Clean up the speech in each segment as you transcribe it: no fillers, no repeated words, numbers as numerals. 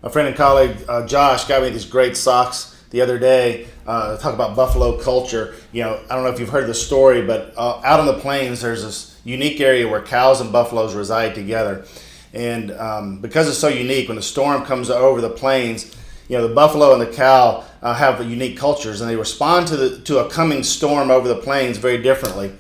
A friend and colleague, Josh, got me these great socks the other day. Talk about buffalo culture. You know, I don't know if you've heard the story, but out on the plains, there's this unique area where cows and buffaloes reside together. And because it's so unique, when the storm comes over the plains, you know, the buffalo and the cow have unique cultures, and they respond to a coming storm over the plains very differently.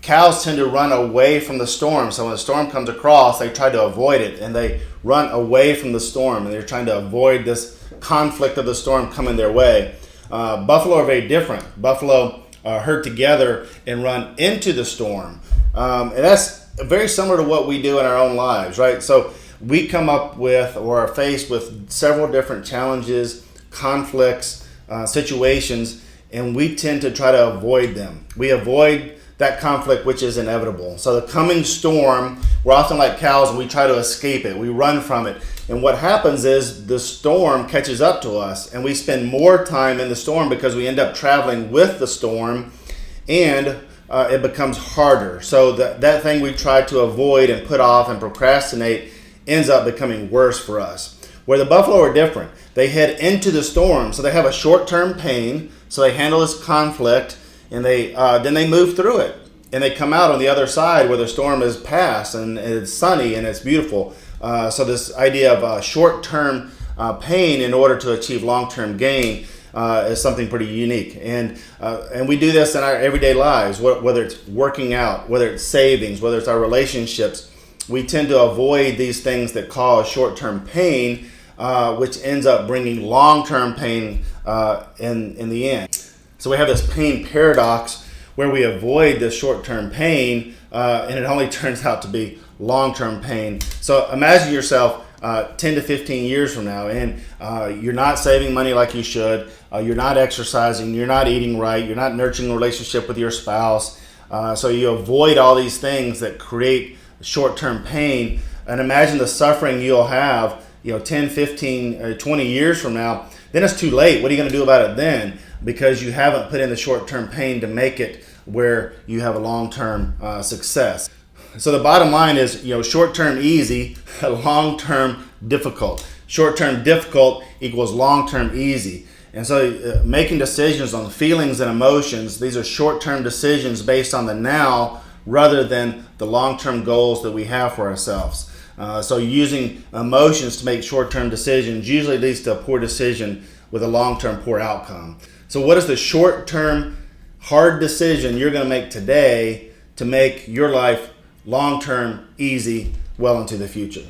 Cows tend to run away from the storm, so when the storm comes across, they try to avoid it, and they run away from the storm, and they're trying to avoid this conflict of the storm coming their way. Buffalo are very different. Buffalo herd together and run into the storm, and that's very similar to what we do in our own lives, right? So we come up with or are faced with several different challenges, conflicts, situations, and we tend to try to avoid them. We avoid that conflict which is inevitable. So the coming storm, we're often like cows and we try to escape it. We run from it. And what happens is the storm catches up to us and we spend more time in the storm because we end up traveling with the storm, and it becomes harder. So that thing we try to avoid and put off and procrastinate ends up becoming worse for us. Where the buffalo are different. They head into the storm, so they have a short-term pain, so they handle this conflict, and then they move through it. And they come out on the other side where the storm is past, and it's sunny, and it's beautiful. So this idea of short-term pain in order to achieve long-term gain is something pretty unique. And we do this in our everyday lives, whether it's working out, whether it's savings, whether it's our relationships. We tend to avoid these things that cause short-term pain, which ends up bringing long-term pain in the end. So we have this pain paradox where we avoid the short-term pain, and it only turns out to be long-term pain. So imagine yourself 10 to 15 years from now, and you're not saving money like you should, you're not exercising, you're not eating right, you're not nurturing a relationship with your spouse, so you avoid all these things that create short-term pain. And imagine the suffering you'll have, 10, 15, 20 years from now. Then it's too late. What are you going to do about it then? Because you haven't put in the short-term pain to make it where you have a long-term success. So the bottom line is, short-term easy, long-term difficult. Short-term difficult equals long-term easy. And so making decisions on feelings and emotions, these are short-term decisions based on the now rather than the long-term goals that we have for ourselves. So using emotions to make short-term decisions usually leads to a poor decision with a long-term poor outcome. So what is the short-term hard decision you're going to make today to make your life long-term easy well into the future?